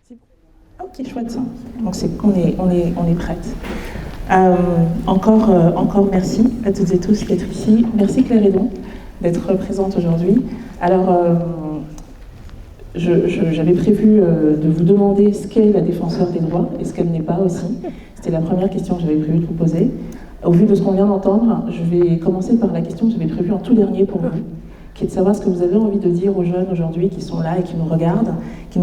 C'est bon. Ok, chouette. Donc on est prête. Encore merci à toutes et tous d'être ici. Merci Claire Hédon d'être présente aujourd'hui. Alors, j'avais prévu de vous demander ce qu'est la défenseure des droits et ce qu'elle n'est pas aussi. C'était la première question que j'avais prévu de vous poser. Au vu de ce qu'on vient d'entendre, je vais commencer par la question que j'avais prévue en tout dernier pour vous, qui est de savoir ce que vous avez envie de dire aux jeunes aujourd'hui qui sont là et qui nous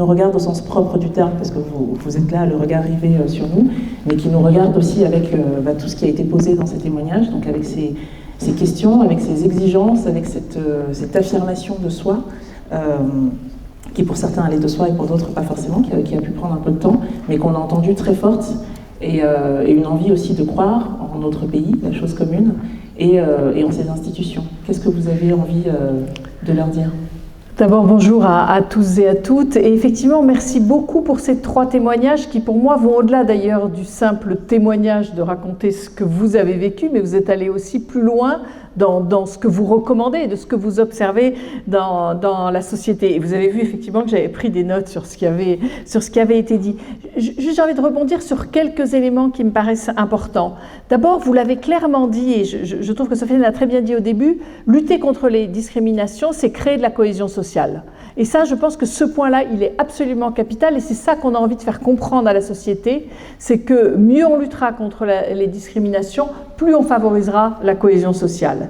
regardent au sens propre du terme, parce que vous êtes là, le regard rivé sur nous, mais qui nous regardent aussi avec tout ce qui a été posé dans ces témoignages, donc avec ces questions, avec ces exigences, avec cette affirmation de soi, qui pour certains allait de soi et pour d'autres pas forcément, qui a pu prendre un peu de temps, mais qu'on a entendu très forte, et une envie aussi de croire en notre pays, la chose commune, et en ces institutions. Qu'est-ce que vous avez envie de leur dire ? D'abord, bonjour à tous et à toutes. Et effectivement, merci beaucoup pour ces 3 témoignages qui, pour moi, vont au-delà d'ailleurs du simple témoignage de raconter ce que vous avez vécu, mais vous êtes allés aussi plus loin dans ce que vous recommandez, de ce que vous observez dans la société. Et vous avez vu effectivement que j'avais pris des notes sur ce qui avait été dit. J'ai envie de rebondir sur quelques éléments qui me paraissent importants. D'abord, vous l'avez clairement dit, et je trouve que Sophie l'a très bien dit au début, lutter contre les discriminations, c'est créer de la cohésion sociale. Et ça, je pense que ce point-là, il est absolument capital, et c'est ça qu'on a envie de faire comprendre à la société, c'est que mieux on luttera contre les discriminations, plus on favorisera la cohésion sociale.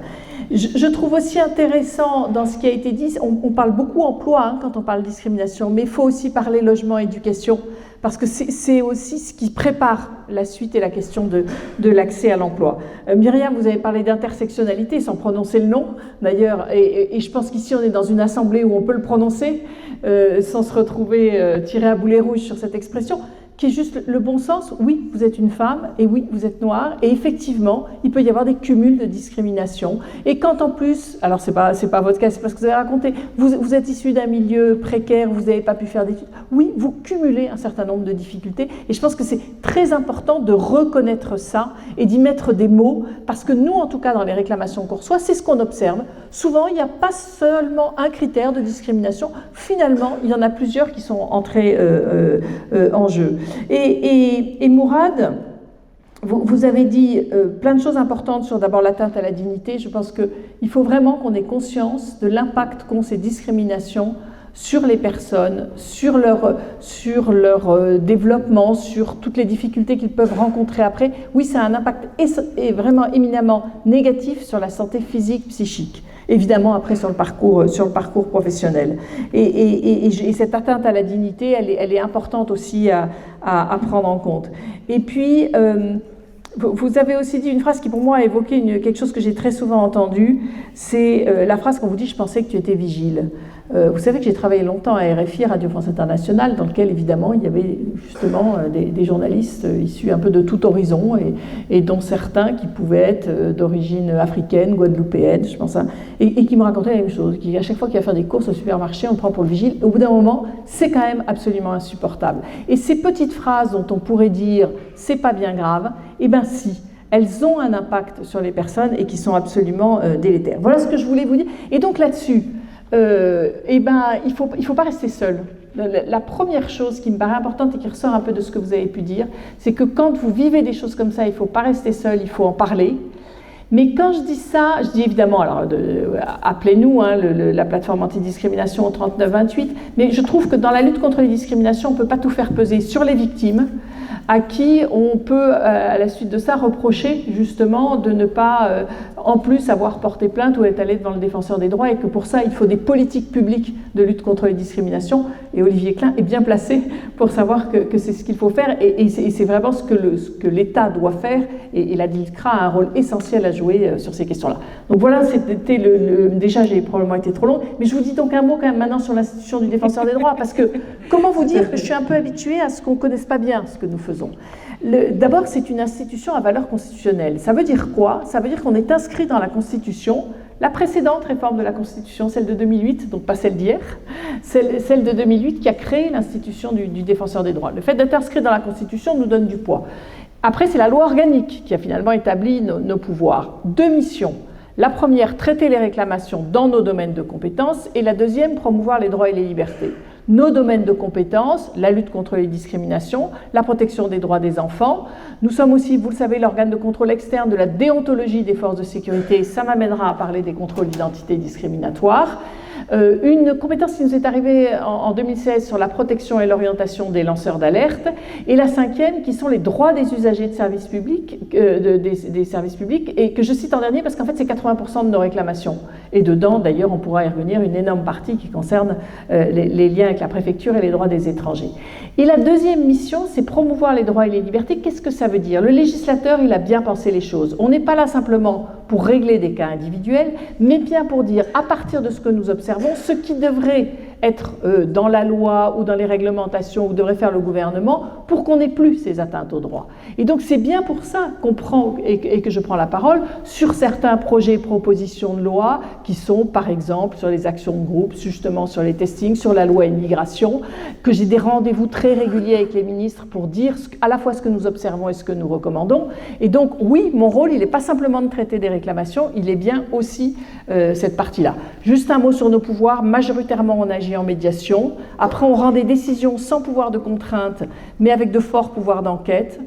Je trouve aussi intéressant dans ce qui a été dit, on parle beaucoup emploi quand on parle discrimination, mais il faut aussi parler logement, éducation, parce que c'est aussi ce qui prépare la suite et la question de l'accès à l'emploi. Myriam, vous avez parlé d'intersectionnalité, sans prononcer le nom d'ailleurs, et je pense qu'ici on est dans une assemblée où on peut le prononcer, sans se retrouver tiré à boulet rouge sur cette expression, qui est juste le bon sens. Oui, vous êtes une femme, et oui, vous êtes noire, et effectivement, il peut y avoir des cumuls de discrimination. Et quand en plus, alors c'est pas votre cas, c'est pas ce que vous avez raconté, vous êtes issu d'un milieu précaire, vous n'avez pas pu faire d'études, oui, vous cumulez un certain nombre de difficultés, et je pense que c'est très important de reconnaître ça et d'y mettre des mots, parce que nous, en tout cas, dans les réclamations qu'on reçoit, c'est ce qu'on observe. Souvent, il n'y a pas seulement un critère de discrimination, finalement, il y en a plusieurs qui sont entrés en jeu. Et Mourad, vous avez dit plein de choses importantes sur d'abord l'atteinte à la dignité. Je pense qu'il faut vraiment qu'on ait conscience de l'impact qu'ont ces discriminations sur les personnes, sur leur développement, sur toutes les difficultés qu'ils peuvent rencontrer après. Oui, ça a un impact vraiment éminemment négatif sur la santé physique, psychique. Évidemment, après, sur le parcours professionnel. Et cette atteinte à la dignité, elle est importante aussi à prendre en compte. Et puis, vous avez aussi dit une phrase qui, pour moi, a évoqué quelque chose que j'ai très souvent entendu, c'est la phrase qu'on vous dit « je pensais que tu étais vigile ». Vous savez que j'ai travaillé longtemps à RFI, Radio France Internationale, dans lequel, évidemment, il y avait justement des journalistes issus un peu de tout horizon, et dont certains qui pouvaient être d'origine africaine, guadeloupéenne, je pense, et qui me racontaient la même chose, qu'à chaque fois qu'il y a faire des courses au supermarché, on prend pour le vigile. Au bout d'un moment, c'est quand même absolument insupportable. Et ces petites phrases dont on pourrait dire « c'est pas bien grave », eh bien si, elles ont un impact sur les personnes et qui sont absolument délétères. Voilà ce que je voulais vous dire. Et donc là-dessus, il faut pas rester seul. La première chose qui me paraît importante et qui ressort un peu de ce que vous avez pu dire, c'est que quand vous vivez des choses comme ça, il ne faut pas rester seul, il faut en parler. Mais quand je dis ça, je dis évidemment, alors appelez-nous, la plateforme antidiscrimination au 3928, mais je trouve que dans la lutte contre les discriminations, on ne peut pas tout faire peser sur les victimes, à qui on peut, à la suite de ça, reprocher justement de ne pas, en plus, avoir porté plainte ou être allé devant le défenseur des droits, et que pour ça, il faut des politiques publiques de lutte contre les discriminations. Et Olivier Klein est bien placé pour savoir que c'est ce qu'il faut faire, et c'est vraiment ce que l'État doit faire, et la DILCRA a un rôle essentiel à jouer sur ces questions-là. Donc voilà, c'était déjà, j'ai probablement été trop long, mais je vous dis donc un mot quand même maintenant sur l'institution du défenseur des droits, parce que comment vous dire que je suis un peu habituée à ce qu'on ne connaisse pas bien ce que nous faisons. D'abord, c'est une institution à valeur constitutionnelle. Ça veut dire quoi? Ça veut dire qu'on est inscrit dans la Constitution, la précédente réforme de la Constitution, celle de 2008, donc pas celle d'hier, celle de 2008 qui a créé l'institution du défenseur des droits. Le fait d'être inscrit dans la Constitution nous donne du poids. Après, c'est la loi organique qui a finalement établi nos pouvoirs. 2 missions. La première, traiter les réclamations dans nos domaines de compétences, et la deuxième, promouvoir les droits et les libertés. Nos domaines de compétences, la lutte contre les discriminations, la protection des droits des enfants. Nous sommes aussi, vous le savez, l'organe de contrôle externe de la déontologie des forces de sécurité. Ça m'amènera à parler des contrôles d'identité discriminatoires. Une compétence qui nous est arrivée en 2016 sur la protection et l'orientation des lanceurs d'alerte, et la 5e qui sont les droits des usagers de services publics, des services publics, et que je cite en dernier parce qu'en fait c'est 80% de nos réclamations. Et dedans, d'ailleurs, on pourra y revenir, une énorme partie qui concerne les liens avec la préfecture et les droits des étrangers. Et la 2e mission, c'est promouvoir les droits et les libertés. Qu'est-ce que ça veut dire? Le législateur, il a bien pensé les choses. On n'est pas là simplement pour régler des cas individuels, mais bien pour dire, à partir de ce que nous observons, ce qui devrait être dans la loi ou dans les réglementations ou devrait faire le gouvernement pour qu'on n'ait plus ces atteintes aux droits. Et donc c'est bien pour ça qu'on prend et que je prends la parole sur certains projets et propositions de loi qui sont par exemple sur les actions de groupe, justement sur les testings, sur la loi immigration, que j'ai des rendez-vous très réguliers avec les ministres pour dire à la fois ce que nous observons et ce que nous recommandons. Et donc oui, mon rôle, il n'est pas simplement de traiter des réclamations, il est bien aussi cette partie-là. Juste un mot sur nos pouvoirs. Majoritairement, on agit en médiation. Après, on rend des décisions sans pouvoir de contrainte, mais avec de forts pouvoirs d'enquête.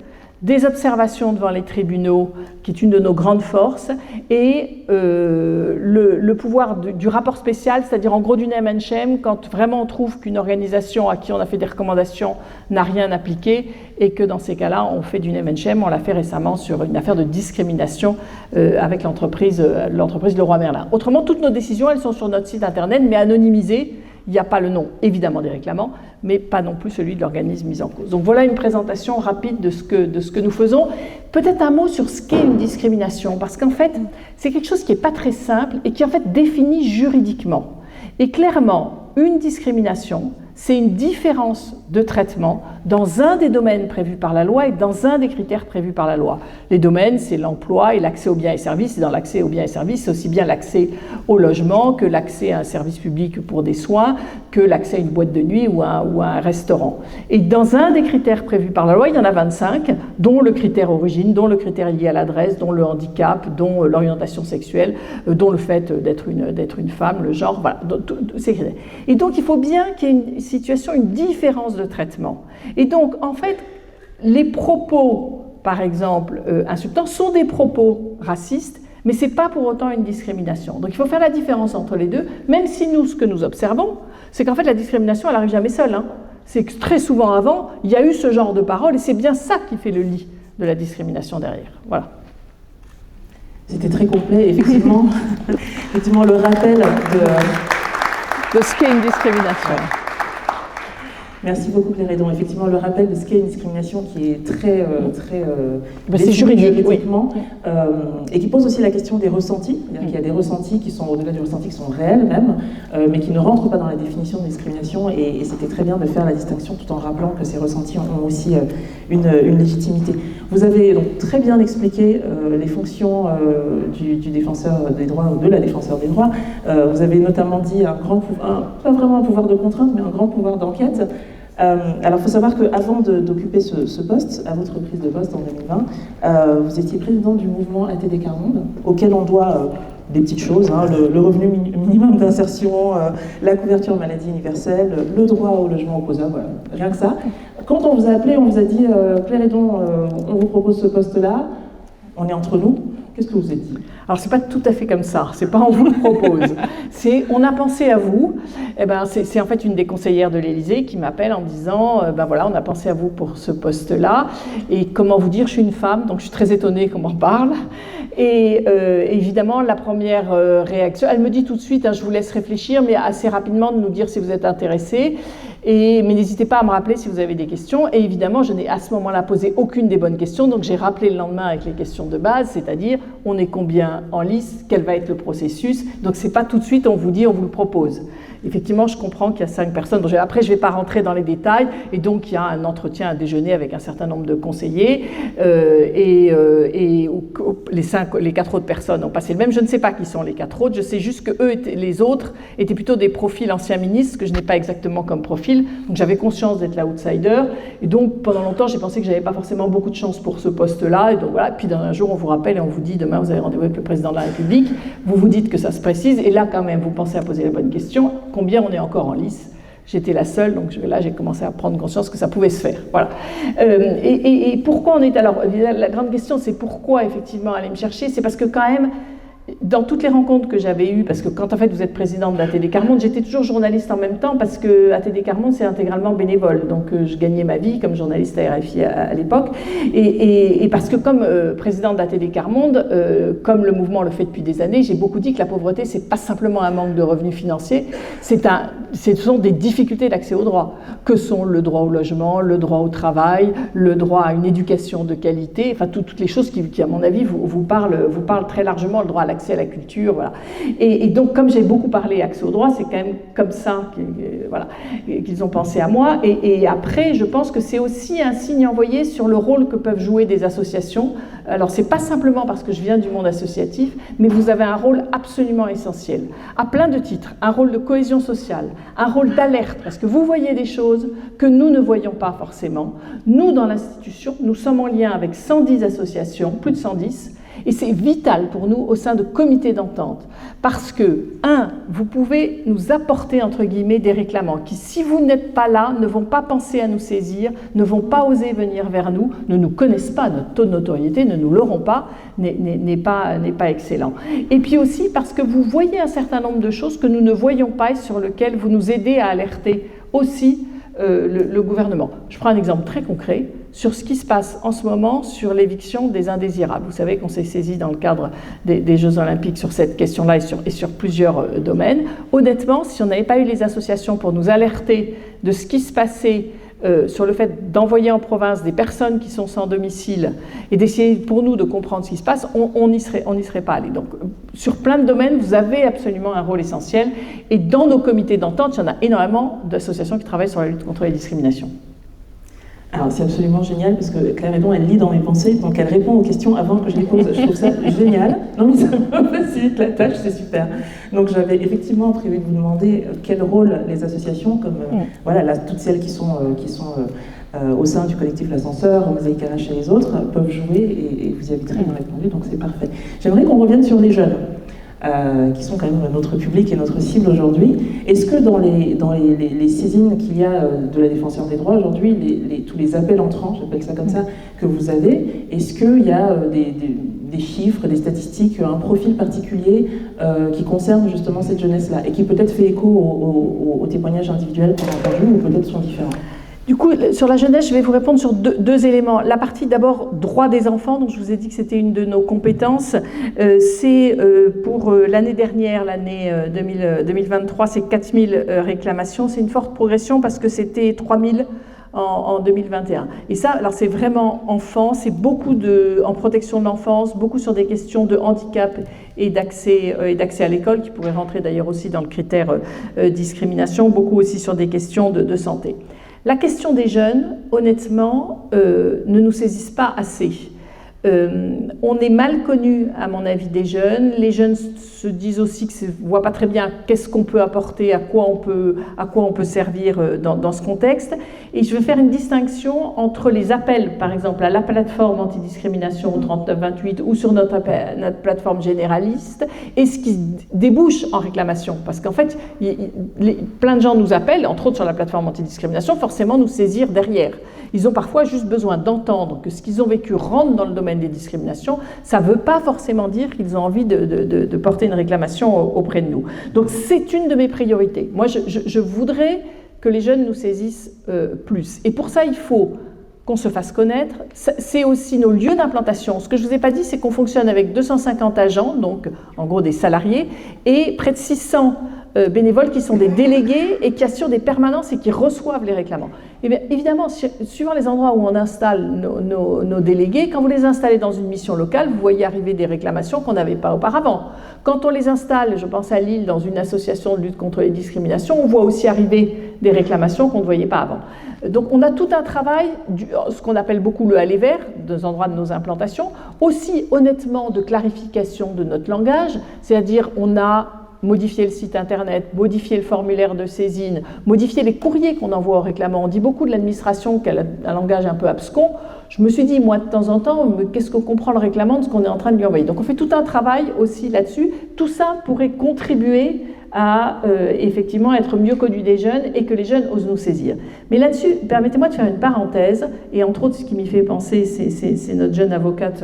Des observations devant les tribunaux, qui est une de nos grandes forces, et le pouvoir du rapport spécial, c'est-à-dire en gros du name and shame, quand vraiment on trouve qu'une organisation à qui on a fait des recommandations n'a rien appliqué, et que dans ces cas-là, on fait du name and shame. On l'a fait récemment sur une affaire de discrimination avec l'entreprise Leroy Merlin. Autrement, toutes nos décisions, elles sont sur notre site internet, mais anonymisées. Il n'y a pas le nom, évidemment, des réclamants, mais pas non plus celui de l'organisme mis en cause. Donc voilà une présentation rapide de ce que nous faisons. Peut-être un mot sur ce qu'est une discrimination, parce qu'en fait, c'est quelque chose qui n'est pas très simple et qui est en fait défini juridiquement. Et clairement, une discrimination, c'est une différence de traitement dans un des domaines prévus par la loi et dans un des critères prévus par la loi. Les domaines, c'est l'emploi et l'accès aux biens et services. Et dans l'accès aux biens et services, c'est aussi bien l'accès au logement que l'accès à un service public pour des soins, que l'accès à une boîte de nuit ou à un restaurant. Et dans un des critères prévus par la loi, il y en a 25, dont le critère origine, dont le critère lié à l'adresse, dont le handicap, dont l'orientation sexuelle, dont le fait d'être une femme, le genre, voilà, ces critères. Et donc, il faut bien qu'il y ait une situation, une différence de traitement. Et donc, en fait, les propos, par exemple, insultants, sont des propos racistes, mais ce n'est pas pour autant une discrimination. Donc, il faut faire la différence entre les deux, même si nous, ce que nous observons, c'est qu'en fait, la discrimination, elle n'arrive jamais seule. C'est que très souvent avant, il y a eu ce genre de paroles, et c'est bien ça qui fait le lit de la discrimination derrière. Voilà. C'était très complet, effectivement. Effectivement, le rappel de ce qu'est une discrimination. Merci beaucoup Claire Hédon. Effectivement, le rappel de ce qu'est une discrimination qui est très c'est juridiquement, oui. Et qui pose aussi la question des ressentis. Il y a des ressentis qui sont au-delà du ressenti, qui sont réels même, mais qui ne rentrent pas dans la définition de discrimination. Et c'était très bien de faire la distinction tout en rappelant que ces ressentis ont aussi une légitimité. Vous avez donc très bien expliqué les fonctions du défenseur des droits ou de la défenseur des droits. Vous avez notamment dit pas vraiment un pouvoir de contrainte, mais un grand pouvoir d'enquête. Alors, il faut savoir qu'avant d'occuper ce poste, à votre prise de poste en 2020, vous étiez président du mouvement ATD Quart Monde, auquel on doit des petites choses, le revenu minimum d'insertion, la couverture maladie universelle, le droit au logement opposable, voilà, rien que ça. Quand on vous a appelé, on vous a dit Claire Hédon, on vous propose ce poste-là, on est entre nous. Qu'est-ce que vous avez dit? Alors, c'est pas tout à fait comme ça. C'est pas on vous le propose. C'est on a pensé à vous. Eh ben, c'est en fait une des conseillères de l'Élysée qui m'appelle en disant ben voilà, on a pensé à vous pour ce poste-là. Et comment vous dire, je suis une femme, donc je suis très étonnée qu'on m'en parle. Et évidemment, la première réaction, elle me dit tout de suite, je vous laisse réfléchir, mais assez rapidement de nous dire si vous êtes intéressé. Mais n'hésitez pas à me rappeler si vous avez des questions. Et évidemment, je n'ai à ce moment-là posé aucune des bonnes questions. Donc j'ai rappelé le lendemain avec les questions de base, c'est-à-dire on est combien en lice, quel va être le processus. Donc c'est pas tout de suite on vous dit, on vous le propose. Effectivement, je comprends qu'il y a 5 personnes. Donc, après, je ne vais pas rentrer dans les détails. Et donc, il y a un entretien, un déjeuner avec un certain nombre de conseillers. Et les 4 autres personnes ont passé le même. Je ne sais pas qui sont les 4 autres. Je sais juste que les autres étaient plutôt des profils anciens ministres, que je n'ai pas exactement comme profil. Donc, j'avais conscience d'être l'outsider. Et donc, pendant longtemps, j'ai pensé que je n'avais pas forcément beaucoup de chance pour ce poste-là. Et donc, voilà. Puis, un jour, on vous rappelle et on vous dit, demain, vous avez rendez-vous avec le président de la République. Vous vous dites que ça se précise. Et là, quand même, vous pensez à poser la bonne question. Combien on est encore en lice? J'étais la seule, donc là j'ai commencé à prendre conscience que ça pouvait se faire. Voilà. Et pourquoi on est... Alors, la grande question, c'est pourquoi effectivement aller me chercher. C'est parce que quand même, dans toutes les rencontres que j'avais eues, parce que quand en fait vous êtes présidente d'ATD Quart Monde, j'étais toujours journaliste en même temps, parce que ATD Quart Monde c'est intégralement bénévole, donc je gagnais ma vie comme journaliste à RFI à l'époque, et parce que comme présidente d'ATD Quart Monde, comme le mouvement le fait depuis des années, j'ai beaucoup dit que la pauvreté c'est pas simplement un manque de revenus financiers, ce sont des difficultés d'accès aux droits, que sont le droit au logement, le droit au travail, le droit à une éducation de qualité, enfin toutes les choses qui à mon avis vous parlent très largement, le droit à l'accès à la culture, voilà. Et donc, comme j'ai beaucoup parlé accès au droit, c'est quand même comme ça qu'ils ont pensé à moi. Et après, je pense que c'est aussi un signe envoyé sur le rôle que peuvent jouer des associations. Alors, c'est pas simplement parce que je viens du monde associatif, mais vous avez un rôle absolument essentiel, à plein de titres. Un rôle de cohésion sociale, un rôle d'alerte, parce que vous voyez des choses que nous ne voyons pas forcément. Nous, dans l'institution, nous sommes en lien avec 110 associations, plus de 110, et c'est vital pour nous au sein de comités d'entente, parce que, vous pouvez nous apporter, entre guillemets, des réclamants qui, si vous n'êtes pas là, ne vont pas penser à nous saisir, ne vont pas oser venir vers nous, ne nous connaissent pas, notre taux de notoriété, ne nous l'auront pas, n'est pas excellent. Et puis aussi parce que vous voyez un certain nombre de choses que nous ne voyons pas et sur lesquelles vous nous aidez à alerter aussi le gouvernement. Je prends un exemple très concret sur ce qui se passe en ce moment sur l'éviction des indésirables. Vous savez qu'on s'est saisi dans le cadre des Jeux Olympiques sur cette question-là et sur plusieurs domaines. Honnêtement, si on n'avait pas eu les associations pour nous alerter de ce qui se passait sur le fait d'envoyer en province des personnes qui sont sans domicile et d'essayer pour nous de comprendre ce qui se passe, on n'y serait pas allé. Donc, sur plein de domaines, vous avez absolument un rôle essentiel. Et dans nos comités d'entente, il y en a énormément d'associations qui travaillent sur la lutte contre les discriminations. Alors c'est absolument génial parce que Claire Hédon, elle lit dans mes pensées, donc elle répond aux questions avant que je les pose. Je trouve ça génial. Non mais ça me facilite la tâche, c'est super. Donc j'avais effectivement prévu de vous demander quel rôle les associations, comme toutes celles qui sont au sein du collectif L'Ascenseur, Mosaïque RH et les autres, peuvent jouer et vous y avez très bien répondu, donc c'est parfait. J'aimerais qu'on revienne sur les jeunes. Qui sont quand même notre public et notre cible aujourd'hui. Est-ce que dans les saisines qu'il y a de la Défenseure des droits aujourd'hui, tous les appels entrants, j'appelle ça comme ça, que vous avez, est-ce qu'il y a des chiffres, des statistiques, un profil particulier qui concerne justement cette jeunesse-là et qui peut-être fait écho aux témoignages individuels qu'on a entendus ou peut-être sont différents? Du coup, sur la jeunesse, je vais vous répondre sur deux éléments. La partie d'abord droit des enfants, donc je vous ai dit que c'était une de nos compétences. C'est pour l'année dernière, l'année 2023, c'est 4000 réclamations. C'est une forte progression parce que c'était 3000 en 2021. Et ça, alors c'est vraiment enfants, c'est beaucoup en protection de l'enfance, beaucoup sur des questions de handicap et d'accès à l'école, qui pourraient rentrer d'ailleurs aussi dans le critère discrimination, beaucoup aussi sur des questions de santé. La question des jeunes, honnêtement, ne nous saisissent pas assez. On est mal connu, à mon avis, des jeunes. Les jeunes se disent aussi qu'ils ne voient pas très bien qu'est-ce qu'on peut apporter, à quoi on peut servir dans ce contexte. Et je vais faire une distinction entre les appels, par exemple, à la plateforme antidiscrimination au 3928 ou sur notre plateforme généraliste, et ce qui débouche en réclamation. Parce qu'en fait, plein de gens nous appellent, entre autres sur la plateforme antidiscrimination, forcément nous saisir derrière. Ils ont parfois juste besoin d'entendre que ce qu'ils ont vécu rentre dans le domaine des discriminations. Ça ne veut pas forcément dire qu'ils ont envie de porter une réclamation auprès de nous. Donc c'est une de mes priorités. Moi, je voudrais que les jeunes nous saisissent plus. Et pour ça, il faut qu'on se fasse connaître. C'est aussi nos lieux d'implantation. Ce que je ne vous ai pas dit, c'est qu'on fonctionne avec 250 agents, donc en gros des salariés, et près de 600 bénévoles qui sont des délégués et qui assurent des permanences et qui reçoivent les réclamants. Et bien, évidemment, suivant les endroits où on installe nos délégués, quand vous les installez dans une mission locale, vous voyez arriver des réclamations qu'on n'avait pas auparavant. Quand on les installe, je pense à Lille, dans une association de lutte contre les discriminations, on voit aussi arriver des réclamations qu'on ne voyait pas avant. Donc on a tout un travail, ce qu'on appelle beaucoup le aller vers, des endroits de nos implantations, aussi honnêtement de clarification de notre langage, c'est-à-dire on a modifié le site internet, modifié le formulaire de saisine, modifié les courriers qu'on envoie aux réclamants. On dit beaucoup de l'administration qu'elle a un langage un peu abscon. je me suis dit, moi, de temps en temps, qu'est-ce qu'on comprend le réclamant de ce qu'on est en train de lui envoyer? Donc on fait tout un travail aussi là-dessus. Tout ça pourrait contribuer à effectivement être mieux connu des jeunes et que les jeunes osent nous saisir. Mais là-dessus, permettez-moi de faire une parenthèse, et entre autres, ce qui m'y fait penser, c'est notre jeune avocate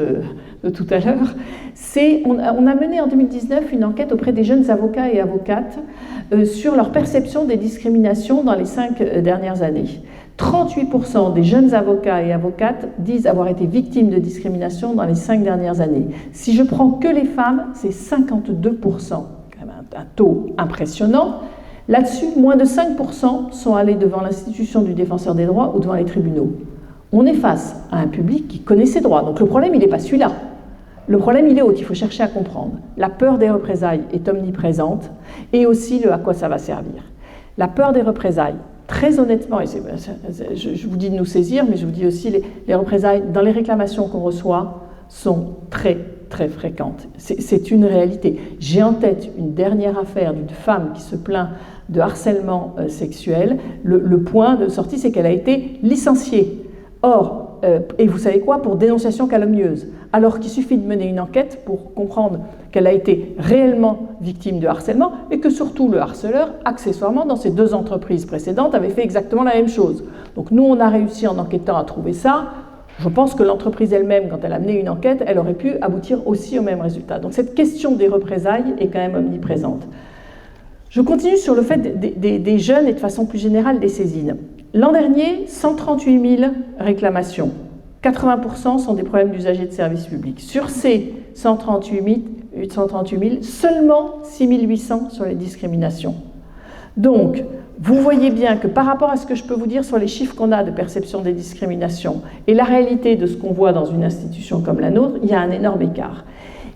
de tout à l'heure, on a mené en 2019 une enquête auprès des jeunes avocats et avocates sur leur perception des discriminations dans les 5 dernières années. 38% des jeunes avocats et avocates disent avoir été victimes de discrimination dans les 5 dernières années. Si je prends que les femmes, c'est 52%. Un taux impressionnant. Là-dessus, moins de 5% sont allés devant l'institution du défenseur des droits ou devant les tribunaux. On est face à un public qui connaît ses droits. Donc le problème, il n'est pas celui-là. Le problème, il est autre, il faut chercher à comprendre. La peur des représailles est omniprésente et aussi le à quoi ça va servir. La peur des représailles, très honnêtement, et je vous dis de nous saisir, mais je vous dis aussi les représailles dans les réclamations qu'on reçoit sont très fréquentes. C'est une réalité. J'ai en tête une dernière affaire d'une femme qui se plaint de harcèlement sexuel. Le point de sortie, c'est qu'elle a été licenciée. Or, et vous savez quoi, pour dénonciation calomnieuse, alors qu'il suffit de mener une enquête pour comprendre qu'elle a été réellement victime de harcèlement et que surtout le harceleur, accessoirement, dans ses 2 entreprises précédentes, avait fait exactement la même chose. Donc nous, on a réussi en enquêtant à trouver ça. Je pense que l'entreprise elle-même, quand elle a mené une enquête, elle aurait pu aboutir aussi au même résultat. Donc cette question des représailles est quand même omniprésente. Je continue sur le fait des jeunes et de façon plus générale des saisines. L'an dernier, 138 000 réclamations. 80% sont des problèmes d'usagers de services publics. Sur ces 138 000, seulement 6 800 sur les discriminations. Donc, vous voyez bien que par rapport à ce que je peux vous dire sur les chiffres qu'on a de perception des discriminations et la réalité de ce qu'on voit dans une institution comme la nôtre, il y a un énorme écart.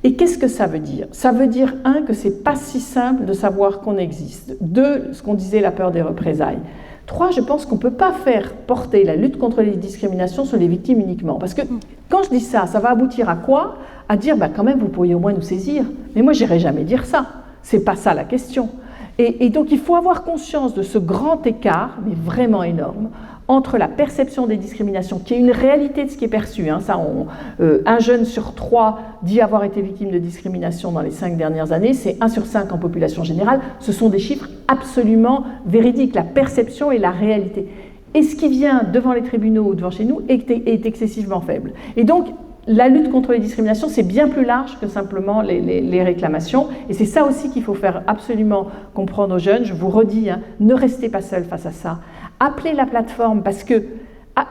Et qu'est-ce que ça veut dire? Ça veut dire, 1, que c'est pas si simple de savoir qu'on existe. 2, ce qu'on disait, la peur des représailles. 3, je pense qu'on ne peut pas faire porter la lutte contre les discriminations sur les victimes uniquement. Parce que quand je dis ça, ça va aboutir à quoi? À dire, quand même, vous pourriez au moins nous saisir. Mais moi, je n'irai jamais dire ça. C'est pas ça la question. Et donc, il faut avoir conscience de ce grand écart, mais vraiment énorme, entre la perception des discriminations, qui est une réalité de ce qui est perçu. Un jeune sur 3 dit avoir été victime de discrimination dans les 5 dernières années, c'est 1 sur 5 en population générale. Ce sont des chiffres absolument véridiques, la perception et la réalité. Et ce qui vient devant les tribunaux ou devant chez nous est excessivement faible. Et donc, la lutte contre les discriminations, c'est bien plus large que simplement les réclamations. Et c'est ça aussi qu'il faut faire absolument comprendre aux jeunes. Je vous redis, ne restez pas seuls face à ça. Appelez la plateforme, parce que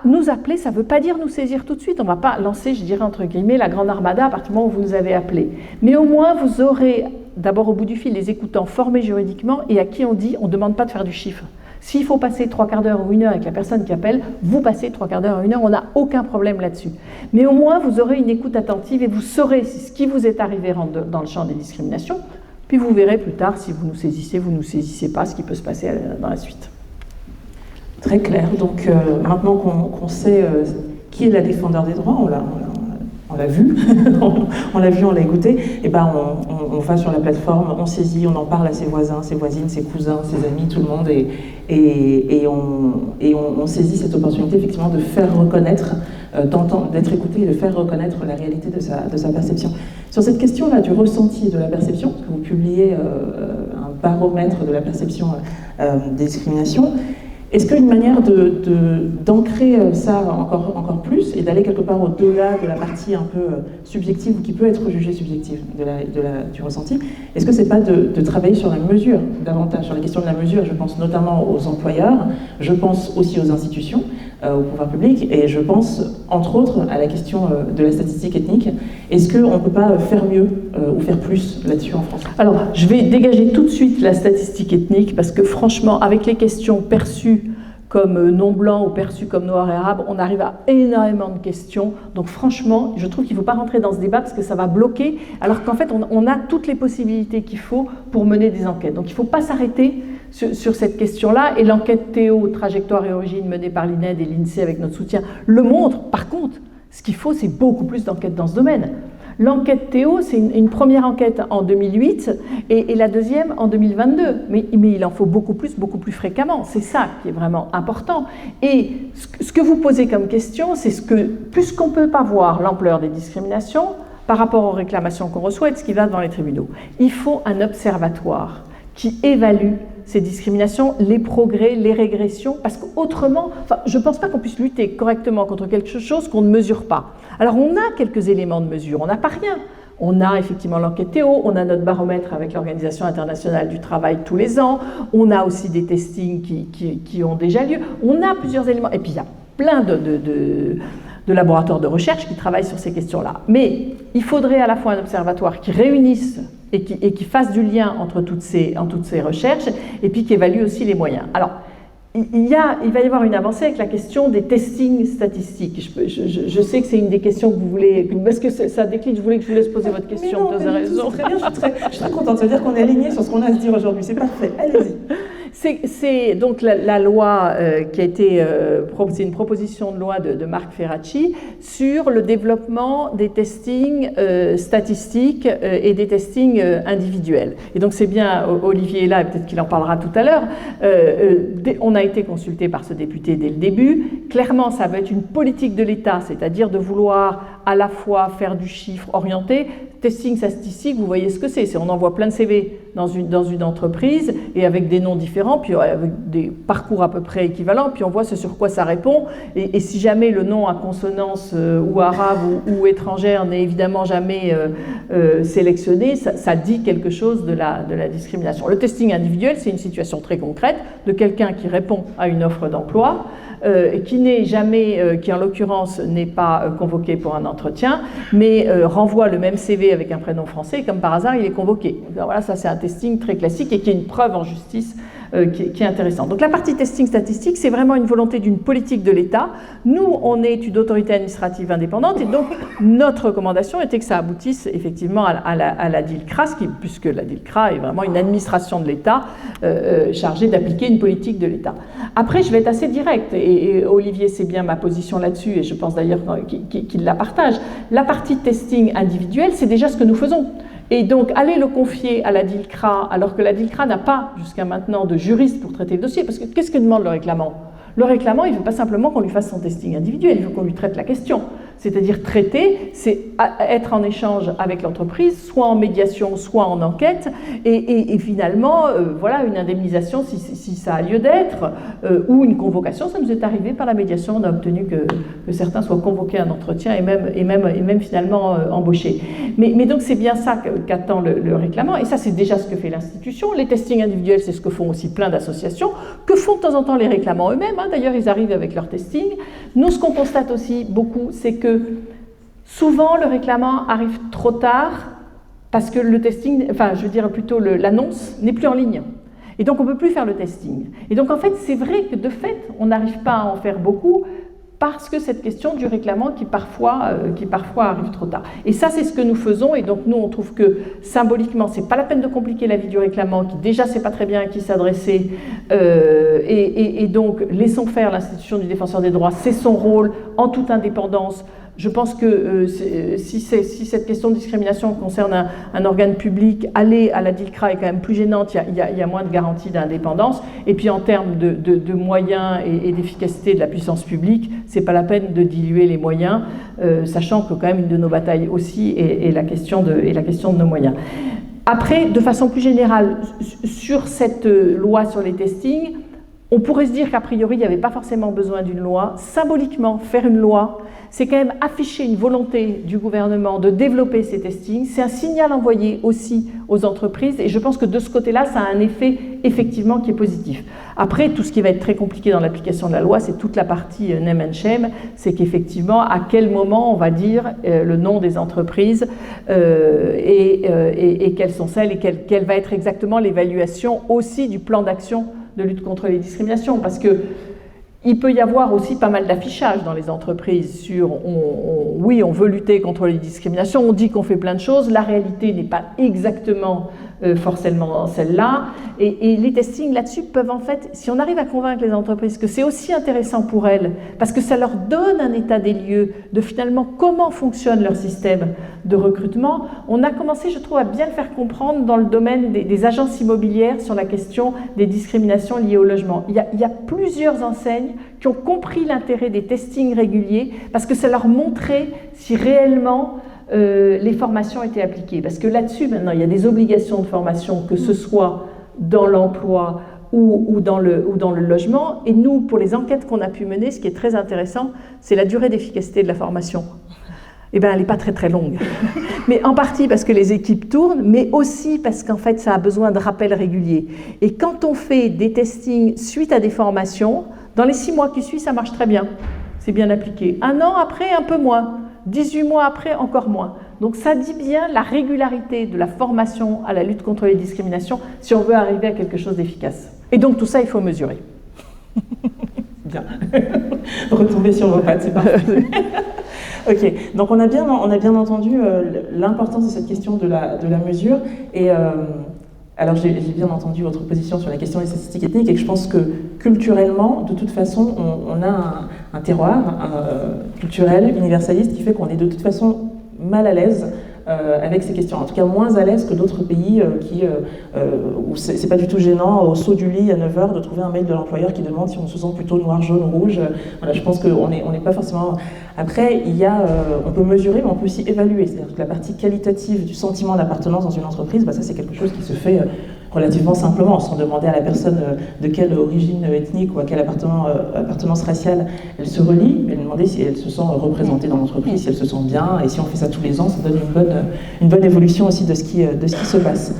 nous appeler, ça ne veut pas dire nous saisir tout de suite. On ne va pas lancer, je dirais entre guillemets, la grande armada à partir du moment où vous nous avez appelés. Mais au moins, vous aurez, d'abord au bout du fil, les écoutants formés juridiquement et à qui on dit, on ne demande pas de faire du chiffre. S'il faut passer 3/4 d'heure ou 1 heure avec la personne qui appelle, vous passez 3/4 d'heure ou 1 heure, on n'a aucun problème là-dessus. Mais au moins, vous aurez une écoute attentive et vous saurez si ce qui vous est arrivé rentre dans le champ des discriminations. Puis vous verrez plus tard si vous nous saisissez pas, ce qui peut se passer dans la suite. Très clair. Donc maintenant qu'on sait qui est la défendeur des droits, on l'a vu, on l'a vu, on l'a écouté, et on va sur la plateforme, on saisit, on en parle à ses voisins, ses voisines, ses cousins, ses amis, tout le monde, et on saisit cette opportunité effectivement de faire reconnaître, d'être écouté et de faire reconnaître la réalité de sa perception. Sur cette question-là du ressenti de la perception, parce que vous publiez un baromètre de la perception des discriminations, est-ce qu'une manière d'ancrer ça encore plus et d'aller quelque part au-delà de la partie un peu subjective ou qui peut être jugée subjective du ressenti, est-ce que c'est pas de travailler sur la mesure davantage, sur la question de la mesure? Je pense notamment aux employeurs, je pense aussi aux institutions, au pouvoir public, et je pense entre autres à la question de la statistique ethnique. Est-ce qu'on ne peut pas faire mieux ou faire plus là-dessus en France? Alors, je vais dégager tout de suite la statistique ethnique parce que franchement, avec les questions perçues comme non blanc ou perçus comme noirs et arabes, on arrive à énormément de questions. Donc franchement, je trouve qu'il ne faut pas rentrer dans ce débat parce que ça va bloquer, alors qu'en fait, on a toutes les possibilités qu'il faut pour mener des enquêtes. Donc il ne faut pas s'arrêter sur cette question-là. Et l'enquête Théo, trajectoire et origine menée par l'INED et l'INSEE avec notre soutien, le montre. Par contre, ce qu'il faut, c'est beaucoup plus d'enquêtes dans ce domaine. L'enquête Théo, c'est une première enquête en 2008 et la deuxième en 2022. Mais il en faut beaucoup plus fréquemment. C'est ça qui est vraiment important. Et ce que vous posez comme question, c'est puisqu'on ne peut pas voir l'ampleur des discriminations par rapport aux réclamations qu'on reçoit et de ce qui va devant les tribunaux, il faut un observatoire qui évalue ces discriminations, les progrès, les régressions, parce qu'autrement, je ne pense pas qu'on puisse lutter correctement contre quelque chose qu'on ne mesure pas. Alors on a quelques éléments de mesure, on n'a pas rien. On a effectivement l'enquête Théo, on a notre baromètre avec l'Organisation internationale du travail tous les ans, on a aussi des testings qui ont déjà lieu, on a plusieurs éléments, et puis il y a plein de laboratoires de recherche qui travaillent sur ces questions-là. Mais il faudrait à la fois un observatoire qui réunisse et qui fasse du lien entre toutes ces recherches, et puis qui évalue aussi les moyens. Alors, il va y avoir une avancée avec la question des testings statistiques. Je sais que c'est une des questions que vous voulez... Parce que ça décline, je voulais que je vous laisse poser votre question, vous avez raison. Très bien, je suis très contente. Ça veut dire qu'on est aligné sur ce qu'on a à se dire aujourd'hui. C'est parfait, allez-y. C'est donc la loi qui a été... c'est une proposition de loi de Marc Ferracci sur le développement des testings statistiques et des testings individuels. Et donc c'est bien, Olivier est là, et peut-être qu'il en parlera tout à l'heure, on a été consulté par ce député dès le début. Clairement, ça va être une politique de l'État, c'est-à-dire de vouloir à la fois faire du chiffre orienté. Testing statistique, vous voyez ce que c'est. On envoie plein de CV dans une entreprise et avec des noms différents, puis avec des parcours à peu près équivalents, puis on voit ce sur quoi ça répond. Et si jamais le nom à consonance ou arabe ou étrangère n'est évidemment jamais sélectionné, ça dit quelque chose de la discrimination. Le testing individuel, c'est une situation très concrète de quelqu'un qui répond à une offre d'emploi, qui n'est jamais, qui en l'occurrence n'est pas convoqué pour un entretien, mais renvoie le même CV avec un prénom français, et comme par hasard, il est convoqué. Alors voilà, ça c'est un testing très classique et qui est une preuve en justice qui est intéressante. Donc la partie testing statistique, c'est vraiment une volonté d'une politique de l'État. Nous, on est une autorité administrative indépendante et donc notre recommandation était que ça aboutisse effectivement à la DILCRA, puisque la DILCRA est vraiment une administration de l'État chargée d'appliquer une politique de l'État. Après, je vais être assez directe et Olivier sait bien ma position là-dessus et je pense d'ailleurs qu'il la partage. La partie testing individuel, c'est déjà ce que nous faisons. Et donc, aller le confier à la DILCRA, alors que la DILCRA n'a pas, jusqu'à maintenant, de juriste pour traiter le dossier, parce que qu'est-ce que demande le réclamant ? Le réclamant, il ne veut pas simplement qu'on lui fasse son testing individuel, il veut qu'on lui traite la question. C'est-à-dire traiter, c'est être en échange avec l'entreprise, soit en médiation, soit en enquête, et finalement, voilà, une indemnisation si ça a lieu d'être, ou une convocation. Ça nous est arrivé par la médiation, on a obtenu que certains soient convoqués à un entretien et même finalement embauchés. Mais donc c'est bien ça qu'attend le réclamant, et ça c'est déjà ce que fait l'institution. Les testings individuels, c'est ce que font aussi plein d'associations, que font de temps en temps les réclamants eux-mêmes, hein. D'ailleurs ils arrivent avec leur testing. Nous, ce qu'on constate aussi beaucoup, c'est que souvent le réclamant arrive trop tard parce que le testing, enfin je veux dire plutôt l'annonce n'est plus en ligne. Et donc on ne peut plus faire le testing. Et donc en fait c'est vrai que de fait on n'arrive pas à en faire beaucoup parce que cette question du réclamant qui parfois arrive trop tard. Et ça c'est ce que nous faisons et donc nous on trouve que symboliquement c'est pas la peine de compliquer la vie du réclamant qui déjà sait pas très bien à qui s'adresser et donc laissons faire l'institution du défenseur des droits, c'est son rôle en toute indépendance. Je pense que si cette question de discrimination concerne un organe public, aller à la DILCRA est quand même plus gênante, il y a moins de garantie d'indépendance. Et puis en termes de moyens et d'efficacité de la puissance publique, c'est pas la peine de diluer les moyens, sachant que quand même une de nos batailles aussi est la question de nos moyens. Après, de façon plus générale, sur cette loi sur les testings, on pourrait se dire qu'a priori, il n'y avait pas forcément besoin d'une loi. Symboliquement, faire une loi, c'est quand même afficher une volonté du gouvernement de développer ces testings. C'est un signal envoyé aussi aux entreprises et je pense que de ce côté-là, ça a un effet effectivement qui est positif. Après, tout ce qui va être très compliqué dans l'application de la loi, c'est toute la partie name and shame, c'est qu'effectivement, à quel moment on va dire le nom des entreprises et quelles sont celles et quelle va être exactement l'évaluation aussi du plan d'action de lutte contre les discriminations, parce que il peut y avoir aussi pas mal d'affichage dans les entreprises sur oui, on veut lutter contre les discriminations, on dit qu'on fait plein de choses, la réalité n'est pas exactement forcément celle-là. Et les testings là-dessus peuvent en fait, si on arrive à convaincre les entreprises que c'est aussi intéressant pour elles, parce que ça leur donne un état des lieux de finalement comment fonctionne leur système de recrutement, on a commencé, je trouve, à bien le faire comprendre dans le domaine des agences immobilières sur la question des discriminations liées au logement. Il y a plusieurs enseignes qui ont compris l'intérêt des testings réguliers parce que ça leur montrait si réellement les formations étaient appliquées. Parce que là-dessus, maintenant, il y a des obligations de formation, que ce soit dans l'emploi ou dans le logement. Et nous, pour les enquêtes qu'on a pu mener, ce qui est très intéressant, c'est la durée d'efficacité de la formation. Eh bien, elle n'est pas très très longue. Mais en partie parce que les équipes tournent, mais aussi parce qu'en fait, ça a besoin de rappels réguliers. Et quand on fait des testings suite à des formations, dans les 6 mois qui suivent, ça marche très bien. C'est bien appliqué. 1 an après, un peu moins. 18 mois après, encore moins. Donc ça dit bien la régularité de la formation à la lutte contre les discriminations si on veut arriver à quelque chose d'efficace. Et donc tout ça, il faut mesurer. Bien. Retomber sur vos pattes, c'est parfait. Ok, donc on a bien entendu l'importance de cette question de la mesure. Et alors j'ai bien entendu votre position sur la question des statistiques ethniques et que je pense que culturellement, de toute façon, on a un terroir culturel, universaliste, qui fait qu'on est de toute façon mal à l'aise avec ces questions, en tout cas moins à l'aise que d'autres pays où c'est pas du tout gênant au saut du lit à 9h de trouver un mail de l'employeur qui demande si on se sent plutôt noir, jaune ou rouge. Voilà, je pense qu'on n'est pas forcément... Après, on peut mesurer, mais on peut aussi évaluer, c'est-à-dire que la partie qualitative du sentiment d'appartenance dans une entreprise, ça c'est quelque chose qui se fait relativement simplement, sans demander à la personne de quelle origine ethnique ou à quelle appartenance raciale elle se relie, mais demander si elle se sent représentée dans l'entreprise, si elle se sent bien, et si on fait ça tous les ans, ça donne une bonne évolution aussi de ce qui se passe.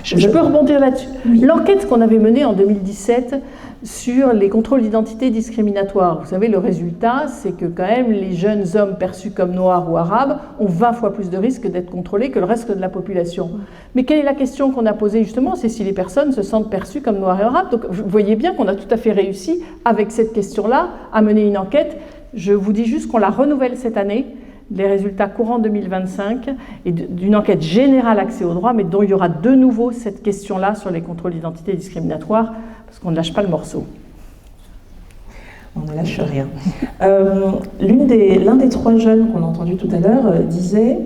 Je peux rebondir là-dessus. L'enquête qu'on avait menée en 2017 sur les contrôles d'identité discriminatoires, vous savez, le résultat, c'est que quand même les jeunes hommes perçus comme noirs ou arabes ont 20 fois plus de risques d'être contrôlés que le reste de la population. Mais quelle est la question qu'on a posée justement? C'est si les personnes se sentent perçues comme noirs et arabes. Donc vous voyez bien qu'on a tout à fait réussi avec cette question-là à mener une enquête. Je vous dis juste qu'on la renouvelle cette année, les résultats courants 2025, et d'une enquête générale accès au droit, mais dont il y aura de nouveau cette question-là sur les contrôles d'identité discriminatoires, parce qu'on ne lâche pas le morceau. On ne lâche rien. L'un des 3 jeunes qu'on a entendu tout à l'heure disait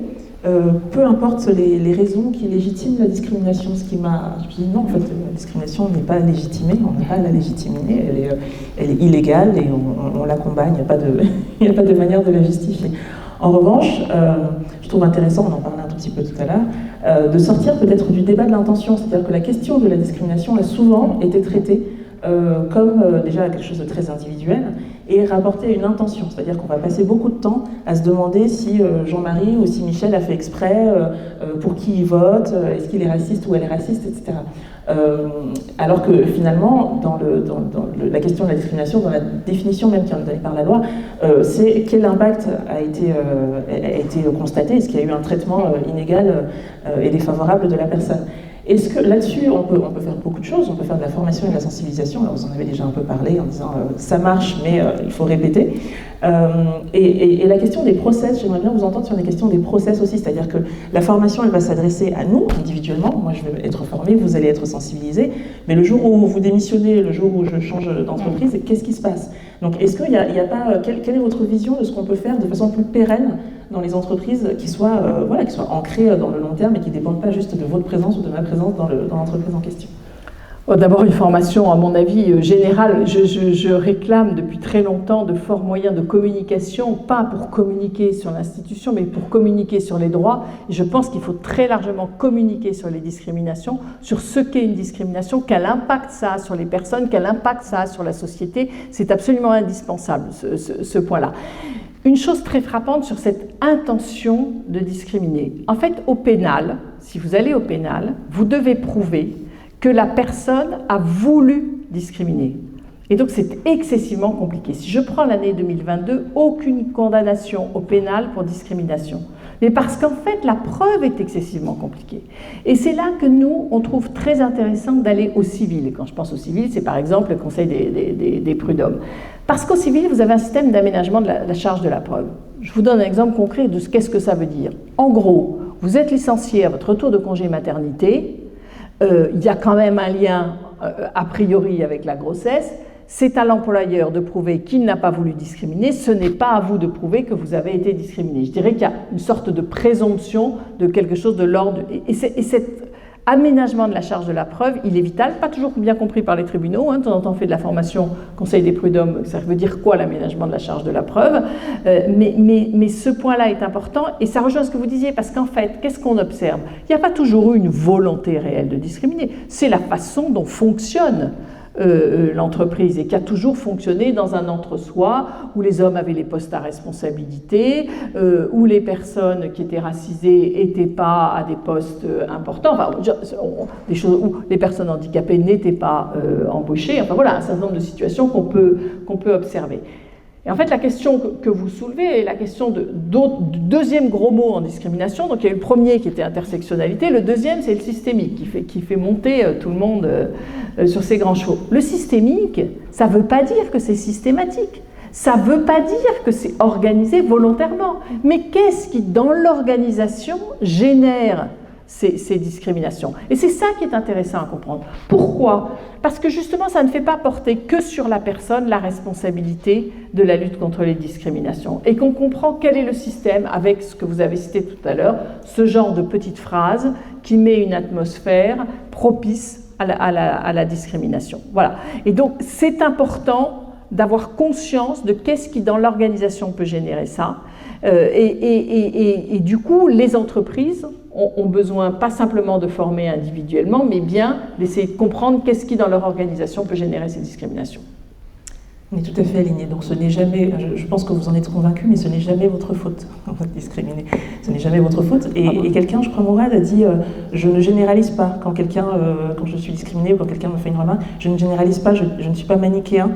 peu importe les raisons qui légitiment la discrimination, ce qui m'a... Je me suis dit non, en fait, la discrimination n'est pas légitimée, on n'a pas à la légitimer, elle est illégale et on la combat, il n'y a pas de manière de la justifier. En revanche, je trouve intéressant, on en parlait un tout petit peu tout à l'heure, de sortir peut-être du débat de l'intention, c'est-à-dire que la question de la discrimination a souvent été traitée comme déjà quelque chose de très individuel et rapporter à une intention, c'est-à-dire qu'on va passer beaucoup de temps à se demander si Jean-Marie ou si Michel a fait exprès, pour qui il vote, est-ce qu'il est raciste ou elle est raciste, etc. Alors que finalement, dans la question de la discrimination, dans la définition même qui est donnée par la loi, c'est quel impact a été constaté, est-ce qu'il y a eu un traitement inégal et défavorable de la personne. Est-ce que là-dessus, on peut faire beaucoup de choses, on peut faire de la formation et de la sensibilisation, alors vous en avez déjà un peu parlé en disant ça marche mais il faut répéter. Et la question des process, j'aimerais bien vous entendre sur les questions des process aussi, c'est-à-dire que la formation elle va s'adresser à nous individuellement, moi je vais être formée, vous allez être sensibilisés, mais le jour où vous démissionnez, le jour où je change d'entreprise, qu'est-ce qui se passe? Donc est-ce qu'il n'y a pas, quelle est votre vision de ce qu'on peut faire de façon plus pérenne dans les entreprises qui soient ancrées dans le long terme et qui ne dépendent pas juste de votre présence ou de ma présence dans l'entreprise en question? D'abord, une formation, à mon avis, générale. Je réclame depuis très longtemps de forts moyens de communication, pas pour communiquer sur l'institution, mais pour communiquer sur les droits. Et je pense qu'il faut très largement communiquer sur les discriminations, sur ce qu'est une discrimination, quel impact ça a sur les personnes, quel impact ça a sur la société. C'est absolument indispensable, ce point-là. Une chose très frappante sur cette intention de discriminer. En fait, au pénal, si vous allez au pénal, vous devez prouver que la personne a voulu discriminer. Et donc c'est excessivement compliqué. Si je prends l'année 2022, aucune condamnation au pénal pour discrimination. Mais parce qu'en fait, la preuve est excessivement compliquée. Et c'est là que nous, on trouve très intéressant d'aller au civil. Et quand je pense au civil, c'est par exemple le Conseil des prud'hommes. Parce qu'au civil, vous avez un système d'aménagement de la charge de la preuve. Je vous donne un exemple concret de qu'est-ce que ça veut dire. En gros, vous êtes licencié à votre retour de congé maternité, il y a quand même un lien a priori avec la grossesse, c'est à l'employeur de prouver qu'il n'a pas voulu discriminer, ce n'est pas à vous de prouver que vous avez été discriminé. Je dirais qu'il y a une sorte de présomption de quelque chose de l'ordre, et cet aménagement de la charge de la preuve, il est vital, pas toujours bien compris par les tribunaux, de temps en temps on fait de la formation Conseil des prud'hommes, ça veut dire quoi l'aménagement de la charge de la preuve, mais ce point-là est important, et ça rejoint ce que vous disiez, parce qu'en fait, qu'est-ce qu'on observe? Il n'y a pas toujours eu une volonté réelle de discriminer, c'est la façon dont fonctionne l'entreprise et qui a toujours fonctionné dans un entre-soi où les hommes avaient les postes à responsabilité, où les personnes qui étaient racisées n'étaient pas à des postes importants, enfin, des choses où les personnes handicapées n'étaient pas embauchées, enfin voilà, un certain nombre de situations qu'on peut observer. Et en fait, la question que vous soulevez est la question du deuxième gros mot en discrimination. Donc il y a eu le premier qui était intersectionnalité, le deuxième c'est le systémique qui fait monter tout le monde sur ses grands chevaux. Le systémique, ça ne veut pas dire que c'est systématique, ça ne veut pas dire que c'est organisé volontairement. Mais qu'est-ce qui, dans l'organisation, génère ces discriminations? Et c'est ça qui est intéressant à comprendre. Pourquoi? Parce que justement, ça ne fait pas porter que sur la personne la responsabilité de la lutte contre les discriminations et qu'on comprend quel est le système avec ce que vous avez cité tout à l'heure, ce genre de petite phrase qui met une atmosphère propice à la discrimination. Voilà. Et donc, c'est important d'avoir conscience de qu'est-ce qui, dans l'organisation, peut générer ça. Et du coup, les entreprises ont besoin pas simplement de former individuellement, mais bien d'essayer de comprendre qu'est-ce qui, dans leur organisation, peut générer ces discriminations. On est tout à fait alignés. Donc ce n'est jamais, je pense que vous en êtes convaincus, mais ce n'est jamais votre faute, discriminer. Ce n'est jamais votre faute. Et quelqu'un, je crois Mourad, a dit je ne généralise pas. Quand je suis discriminée ou quand quelqu'un me fait une remarque, je ne généralise pas, je ne suis pas manichéen,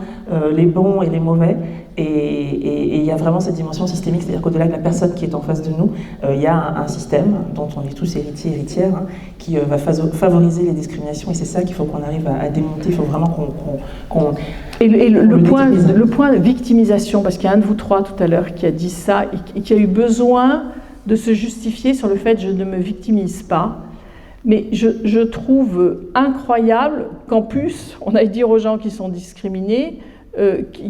les bons et les mauvais. Et il y a vraiment cette dimension systémique, c'est-à-dire qu'au-delà de la personne qui est en face de nous, il y a un système dont on est tous héritiers et héritières, qui va favoriser les discriminations, et c'est ça qu'il faut qu'on arrive à démonter. Il faut vraiment qu'on le point de victimisation, parce qu'il y a un de vous trois tout à l'heure qui a dit ça, et qui a eu besoin de se justifier sur le fait « je ne me victimise pas ». Mais je trouve incroyable qu'en plus, on aille dire aux gens qui sont discriminés,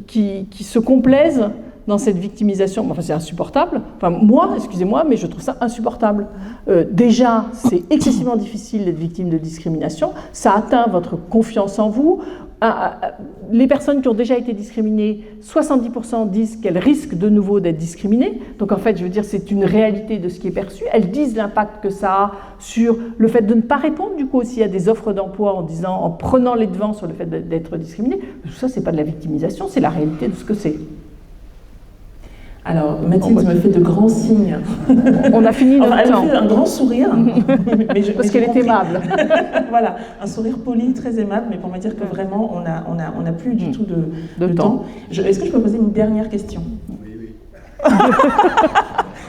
qui se complaisent dans cette victimisation. Enfin, c'est insupportable. Enfin, moi, excusez-moi, mais je trouve ça insupportable. Déjà, c'est excessivement difficile d'être victime de discrimination. Ça atteint votre confiance en vous. Les personnes qui ont déjà été discriminées, 70% disent qu'elles risquent de nouveau d'être discriminées. Donc en fait, je veux dire, c'est une réalité de ce qui est perçu. Elles disent l'impact que ça a sur le fait de ne pas répondre, du coup, aussi à des offres d'emploi en prenant les devants sur le fait d'être discriminé. Tout ça, c'est pas de la victimisation, c'est la réalité de ce que c'est. Alors, Mathilde me fait de grands signes. On a fini notre temps. Elle me fait un grand sourire. Parce qu'elle est aimable. Voilà, un sourire poli, très aimable, mais pour me dire que vraiment, on n'a plus du tout de temps. Est-ce que je peux poser une dernière question? Oui.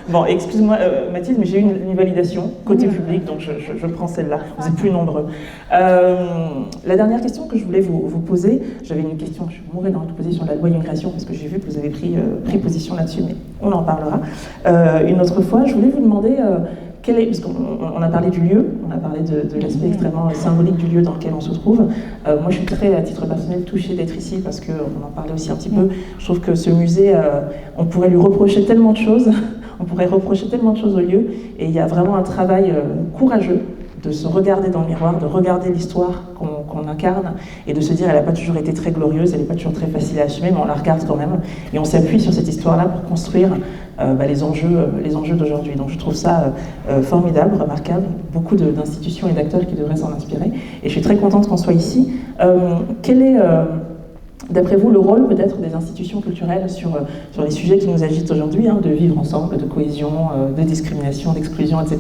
Bon, excuse-moi Mathilde, mais j'ai eu une validation côté public, donc je prends celle-là. Vous êtes plus nombreux. La dernière question que je voulais vous poser, j'avais une question, je mourrais d'envie de poser sur la loi immigration, parce que j'ai vu que vous avez pris position là-dessus, mais on en parlera une autre fois. Je voulais vous demander parce qu'on a parlé du lieu, on a parlé de l'aspect extrêmement symbolique du lieu dans lequel on se trouve. Moi, je suis très, à titre personnel, touchée d'être ici, parce qu'on en parlait aussi un petit peu. Je trouve que ce musée, on pourrait lui reprocher tellement de choses. On pourrait reprocher tellement de choses au lieu, et il y a vraiment un travail courageux de se regarder dans le miroir, de regarder l'histoire qu'on incarne, et de se dire elle n'a pas toujours été très glorieuse, elle n'est pas toujours très facile à assumer, mais on la regarde quand même, et on s'appuie sur cette histoire-là pour construire les enjeux d'aujourd'hui. Donc je trouve ça formidable, remarquable, beaucoup d'institutions et d'acteurs qui devraient s'en inspirer, et je suis très contente qu'on soit ici. Quel est... D'après vous, le rôle peut-être des institutions culturelles sur les sujets qui nous agitent aujourd'hui, de vivre ensemble, de cohésion, de discrimination, d'exclusion, etc.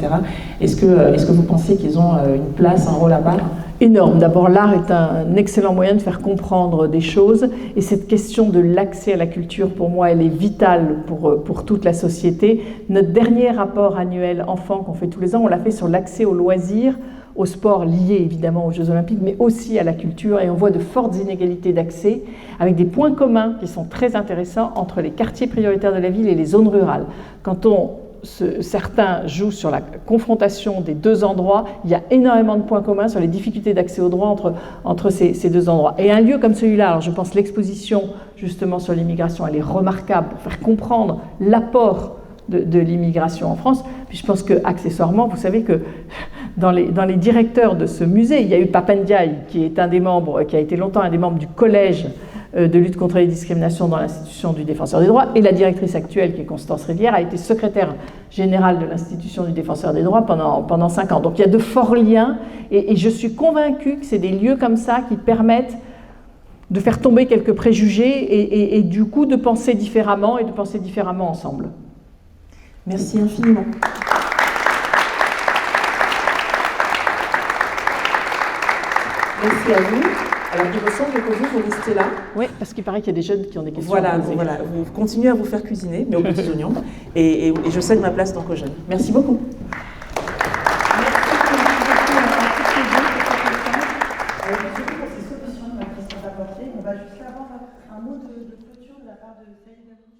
Est-ce que vous pensez qu'ils ont une place, un rôle à part? Énorme. D'abord, l'art est un excellent moyen de faire comprendre des choses, et cette question de l'accès à la culture, pour moi, elle est vitale pour toute la société. Notre dernier rapport annuel enfant qu'on fait tous les ans, on l'a fait sur l'accès aux loisirs, au sport lié évidemment aux Jeux Olympiques, mais aussi à la culture, et on voit de fortes inégalités d'accès, avec des points communs qui sont très intéressants entre les quartiers prioritaires de la ville et les zones rurales. Quand on certains jouent sur la confrontation des deux endroits. Il y a énormément de points communs sur les difficultés d'accès au droit entre ces deux endroits. Et un lieu comme celui-là, alors je pense l'exposition justement sur l'immigration, elle est remarquable pour faire comprendre l'apport de l'immigration en France. Puis je pense que accessoirement, vous savez que dans les directeurs de ce musée, il y a eu Papandiaï, qui est un des membres, qui a été longtemps un des membres du collège de lutte contre les discriminations dans l'institution du Défenseur des droits, et la directrice actuelle, qui est Constance Rivière, a été secrétaire générale de l'institution du Défenseur des droits pendant 5 ans. Donc il y a de forts liens, et je suis convaincue que c'est des lieux comme ça qui permettent de faire tomber quelques préjugés et du coup de penser différemment et de penser différemment ensemble. Merci infiniment. Merci à vous. Alors, il me semble que vous restez là. Oui, parce qu'il paraît qu'il y a des jeunes qui ont des questions. Voilà, vous continuez à vous faire cuisiner, mais aux petits oignons. Et je cède ma place donc aux jeunes. Merci beaucoup. On va juste avoir un mot de clôture de la part de Saïd Abou.